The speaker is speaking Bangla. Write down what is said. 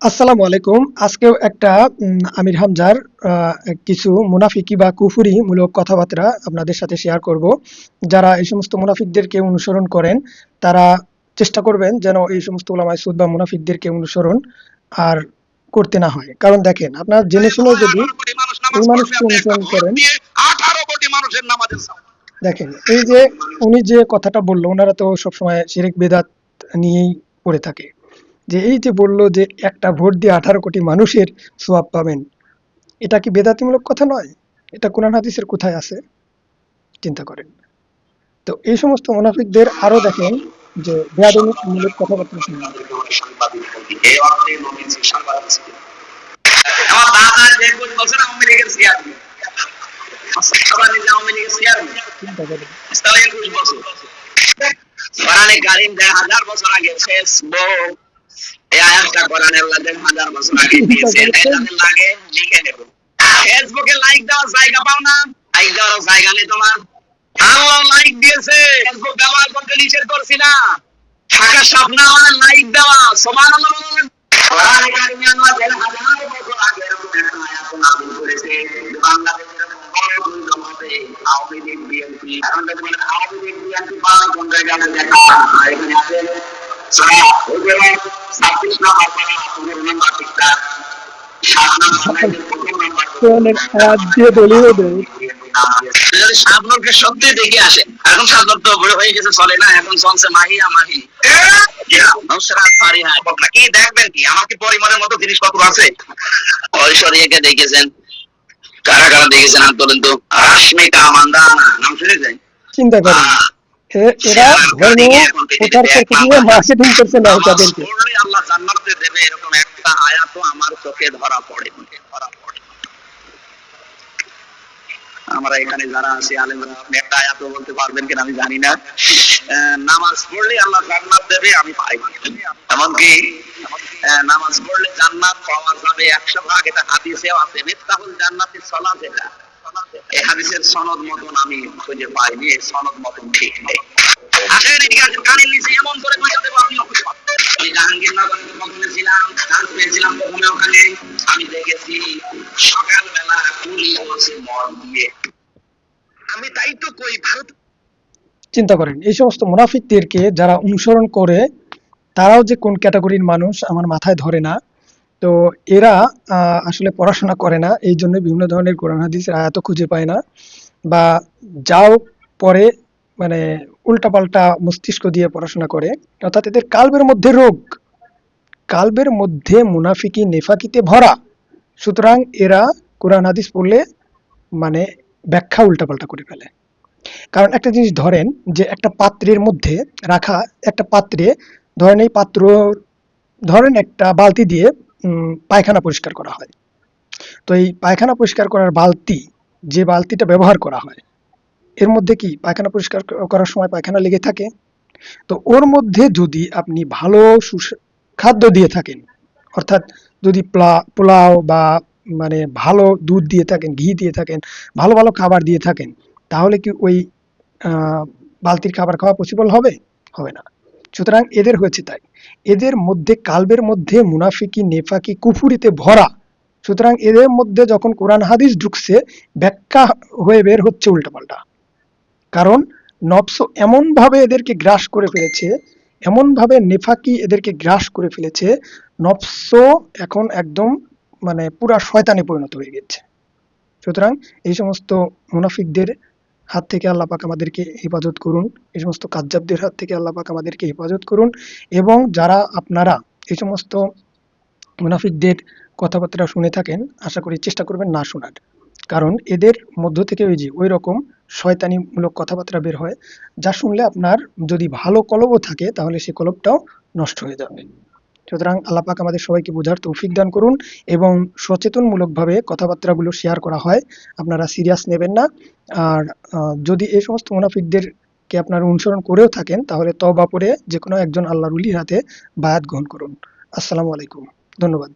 আসসালামু আলাইকুম। আজকেও একটা আমির হামজার কিছু মুনাফিকি বা কুফরি মূলক কথাবার্তা আপনাদের সাথে শেয়ার করব। যারা এই সমস্ত মুনাফিকদেরকে অনুসরণ করেন, তারা চেষ্টা করবেন যেন এই সমস্ত উলামায়ে সুদ বা মুনাফিকদেরকে অনুসরণ আর করতে না হয়। কারণ দেখেন, আপনারা জেনে শুনেও যদি 18 কোটি মানুষ নামাজ এই পড়বে, মানুষকে আপনি একটা অনুসরণ ভোট করেন, দিয়ে 18 কোটি মানুষের নামাজের সওয়াব। দেখেন এই যে উনি যে কথাটা বলল, ওনারা তো সবসময় শিরক বেদাত নিয়েই পড়ে থাকে। যে এই যে বলল যে একটা ভোট দিয়ে 18 কোটি মানুষের সোয়াব পাবেন, এটা কি বেদাতিমূলক কথা নয়? এটা কোরআন হাদিসের কোথায় আছে? চিন্তা করেন। তো এই সমস্ত মুনাফিকদের আরো দেখেন যে বেয়াদবিমূলক কথাবার্তা শুনেন। এই অর্থে নবীজি সাংবাদিক ছিলেন। আমার দাদা যে 21 বছর আওয়ামী লীগের চেয়ারম্যান, সবাই নিজে আওয়ামী লীগের চেয়ারম্যান, চিন্তা করেন। তাহলে 21 বছর। কোরআনে কারীম 1000 বছর আগে ফেসবুক এই আয়াতটা কোরআনে আল্লাহ 1000 বছর আগে চিন্তা দিয়েছেন। করেন। যাদের লাগে লিখে নেব। ফেসবুকে লাইক দেওয়ার জায়গা পাও না, লাইক দেওয়ার জায়গা নেই তোমার। আল্লাহ লাইক দিয়েছে, ফেসবুক ব্যবহার করতে নিষেধ করছি না। থাকা স্বপ্ন আমার লাইক দেওয়া, সুবহানাল্লাহ বলেন। কোরআনে কারীমে আল্লাহ 1000 বছর আগে এরকম একটা আয়াত নাযিল করেছে, বাংলাদেশের এরকম বড় দুই দল হবে, আওয়ামী লীগ বিএনপি। এখন দেখবেন আওয়ামী লীগ বিএনপি পাওয়া কোন জায়গায় দেখা, আর এখানে আছে সূরা হুজুরাত 26 নম্বর পারা 15 নম্বর পৃষ্ঠা 7 নম্বর লাইনের প্রথম নাম্বার। কোরআনের আয়াত দিয়ে দলীয় দেয়। যদি শাবনুরকে সত্যি দেখে আসেন, এখন শাবনুর তো বড় হয়ে গেছে, চলে না, এখন চলছে মাহিয়া মাহি। নুসরাত ফারিহা কি দেখবেন, কি আমার কি পরিমাণের মতো জিনিসপত্র আছে? ঐশ্বরিয়াকে দেখেছেন, কারা কারা দেখেছেন হাত তোলেন তো। রাশমিকা মান্দানা নাম শুনেছেন? চিন্তা করেন। এরা ধর্ম প্রচার করতে গিয়ে মার্কেটিং করছে না তাদেরকে। আল্লাহ জান্নাতে দেবে এরকম একটা আয়াতও আমার চোখে ধরা পড়ে। আমরা এখানে যারা আছি আলেমরা, আপনি একটা আয়াতও বলতে পারবেন কিনা আমি জানি না। নামাজ পড়লে আল্লাহ জান্নাত দেবে, আমি পাই। এমনকি নামাজ পড়লে জান্নাত পাওয়া যাবে 100 ভাগ, এটা হাদিসেও আছে। মিফতাহুল জান্নাতি সালাত, এটা এই হাদিসের সনদ মতন আমি খুঁজে পাইনি, এই সনদ মতন ঠিক নেই। আসেন এদিকে আসেন, কানের নিচে এমন করে পয়সা দেবো আপনি অফিস পাবেন। আমি জাহাঙ্গীরনগরে প্রথমে ছিলাম, চান্স পেয়েছিলাম প্রথমে ওখানে। আমি দেখেছি সকালবেলা কুলি হচ্ছে মদ দিয়ে। আমি তাই তো কই ভারত। চিন্তা করেন এই সমস্ত মুনাফিকদেরকে যারা অনুসরণ করে, তারাও যে কোন ক্যাটাগরির মানুষ আমার মাথায় ধরে না। তো এরা আসলে পড়াশোনা করে না, এই জন্য বিভিন্ন ধরনের কোরআন হাদিসের আয়াতও খুঁজে পায় না, বা যাও পরে মানে উল্টাপাল্টা মস্তিষ্ক দিয়ে পড়াশোনা করে। অর্থাৎ এদের কালবের মধ্যে রোগ, কালবের মধ্যে মুনাফিকি নেফাকিতে ভরা। সুতরাং এরা কোরআন হাদিস পড়লে মানে ব্যাখ্যা উল্টাপাল্টা করে ফেলে। কারণ একটা জিনিস ধরেন, যে একটা পাত্রের মধ্যে রাখা, একটা পাত্রে ধরেন, এই পাত্র ধরেন একটা বালতি দিয়ে পায়খানা পরিষ্কার করা হয়। তো এই পায়খানা পরিষ্কার করার বালতি, যে বালতিটা ব্যবহার করা হয়, এর মধ্যে কি পায়খানা পরিষ্কার করার সময় পায়খানা লেগে থাকে? তো ওর মধ্যে যদি আপনি ভালো খাদ্য দিয়ে থাকেন, অর্থাৎ যদি পোলাও বা মানে ভালো দুধ দিয়ে থাকেন, ঘি দিয়ে থাকেন, ভালো ভালো খাবার দিয়ে থাকেন, তাহলে কি ওই বালতির খাবার খাওয়া পসিবল হবে? হবে না। সুতরাং এদের হয়েছে তাই, এদের মধ্যে কালবের মধ্যে মুনাফিকি নেফাকি কুফুরিতে ভরা। সুতরাং এদের মধ্যে যখন কোরআন হাদিস ঢুকছে, ব্যাখ্যা হয়ে বের হচ্ছে উল্টাপাল্টা। কারণ নফস এমনভাবে এদেরকে গ্রাস করে ফেলেছে, এমনভাবে নেফাকি এদেরকে গ্রাস করে ফেলেছে, নফস এখন একদম মানে পুরা শয়তানে পরিণত হয়ে গেছে। সুতরাং এই সমস্ত মুনাফিকদের হাত থেকে আল্লাহ পাক আমাদেরকে হেফাজত করুন, এই সমস্ত কাজ্জাবদের হাত থেকে আল্লাহ পাক আমাদেরকে হেফাজত করুন। এবং যারা আপনারা এই সমস্ত মুনাফিকদের কথাবার্তা শুনে থাকেন, আশা করি চেষ্টা করবেন না শোনার। কারণ এদের মধ্য থেকে ওই যে ওই রকম শয়তানিমূলক কথাবার্তা বের হয়, যা শুনলে আপনার যদি ভালো কলবও থাকে, তাহলে সেই কলবটাও নষ্ট হয়ে যাবে। সুতরাং আল্লাহ পাক আমাদের সবাইকে বোঝার তৌফিক দান করুন, এবং সচেতনমূলকভাবে কথাবার্তাগুলো শেয়ার করা হয়, আপনারা সিরিয়াস নেবেন না। আর যদি এই সমস্ত মুনাফিকদেরকে আপনারা অনুসরণ করেও থাকেন, তাহলে তওবা করে যে কোনো একজন আল্লাহর ওলির হাতে বায়াত গ্রহণ করুন। আসসালামু আলাইকুম, ধন্যবাদ।